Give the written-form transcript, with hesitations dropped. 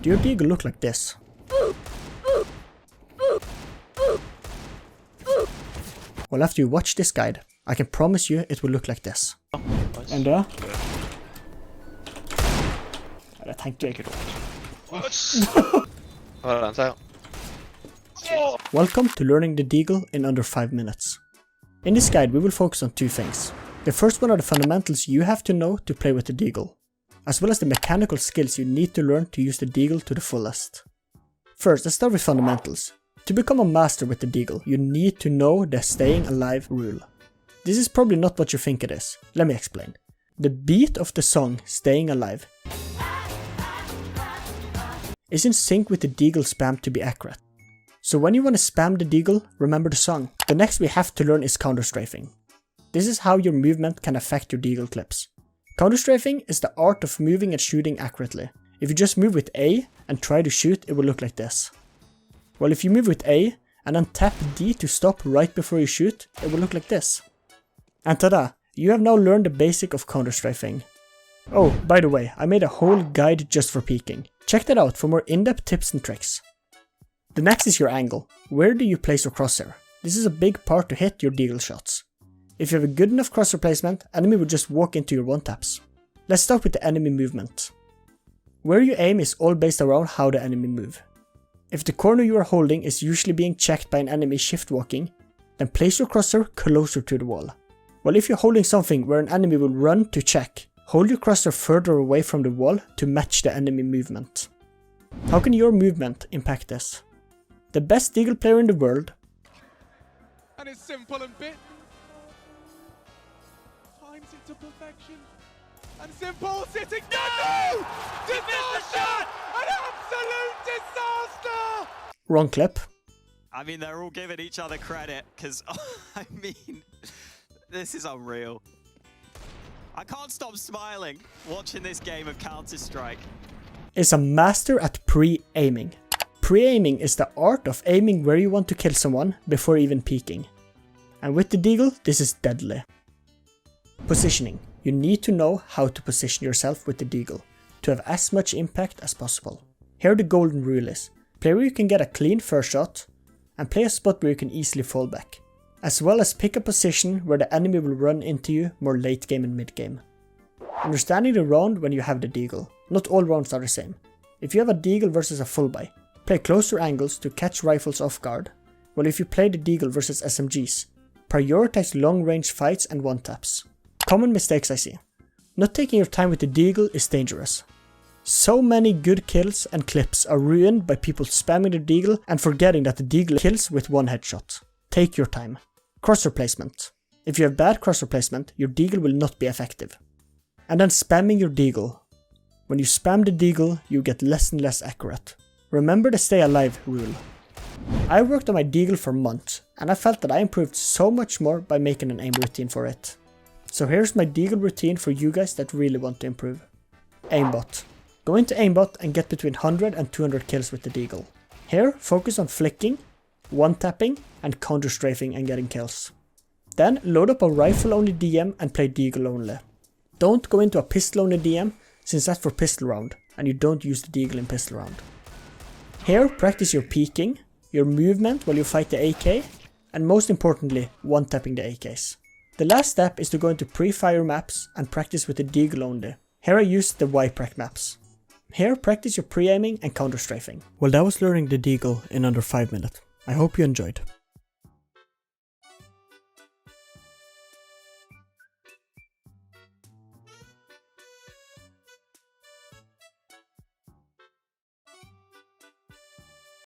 Do your Deagle look like this? Well, after you watch this guide, I can promise you it will look like this. Nice. And det tenkte jeg ikke da. Welcome to learning the Deagle in under 5 minutes. In this guide we will focus on 2 things. The first one are the fundamentals you have to know to play with the Deagle, as well as the mechanical skills you need to learn to use the Deagle to the fullest. First, let's start with fundamentals. To become a master with the Deagle, you need to know the staying alive rule. This is probably not what you think it is. Let me explain. The beat of the song Staying Alive is in sync with the Deagle spam to be accurate. So when you want to spam the Deagle, remember the song. The next we have to learn is counter-strafing. This is how your movement can affect your Deagle clips. Counter-strafing is the art of moving and shooting accurately. If you just move with A and try to shoot, it will look like this. Well, if you move with A and then tap D to stop right before you shoot, it will look like this. And tada! You have now learned the basic of counter-strafing. Oh, by the way, I made a whole guide just for peeking. Check that out for more in-depth tips and tricks. The next is your angle. Where do you place your crosshair? This is a big part to hit your Deagle shots. If you have a good enough crosshair placement, enemy will just walk into your one-taps. Let's start with the enemy movement. Where you aim is all based around how the enemy move. If the corner you are holding is usually being checked by an enemy shift walking, then place your crosshair closer to the wall. While if you're holding something where an enemy will run to check, hold your crosshair further away from the wall to match the enemy movement. How can your movement impact this? The best Deagle player in the world, and it's simple and bit times it to perfection, and simple sitting no! Disaster! An absolute disaster! Wrong clip. I mean, they're all giving each other credit, because, I mean, this is unreal. I can't stop smiling watching this game of Counter-Strike. Is a master at pre-aiming. Pre-aiming is the art of aiming where you want to kill someone before even peeking. And with the Deagle, this is deadly. Positioning. You need to know how to position yourself with the Deagle to have as much impact as possible. Here the golden rule is, play where you can get a clean first shot, and play a spot where you can easily fall back, as well as pick a position where the enemy will run into you more late game and mid game. Understanding the round when you have the Deagle. Not all rounds are the same. If you have a Deagle versus a full buy, play closer angles to catch rifles off guard, while if you play the Deagle versus SMGs, prioritize long range fights and one-taps. Common mistakes I see. Not taking your time with the Deagle is dangerous. So many good kills and clips are ruined by people spamming the Deagle and forgetting that the Deagle kills with one headshot. Take your time. Crosshair placement. If you have bad crosshair placement, your Deagle will not be effective. And then spamming your Deagle. When you spam the Deagle, you get less and less accurate. Remember the stay alive rule. I worked on my Deagle for months, and I felt that I improved so much more by making an aim routine for it. So here's my Deagle routine for you guys that really want to improve. Aimbot. Go into aimbot and get between 100 and 200 kills with the Deagle. Here, focus on flicking, one-tapping, and counter-strafing and getting kills. Then load up a rifle-only DM and play Deagle only. Don't go into a pistol-only DM, since that's for pistol round, and you don't use the Deagle in pistol round. Here, practice your peeking, your movement while you fight the AK, and most importantly, one-tapping the AKs. The last step is to go into pre-fire maps and practice with the Deagle only. Here I used the YPRAC maps. Here, practice your pre-aiming and counter-strafing. Well, that was learning the Deagle in under 5 minutes. I hope you enjoyed.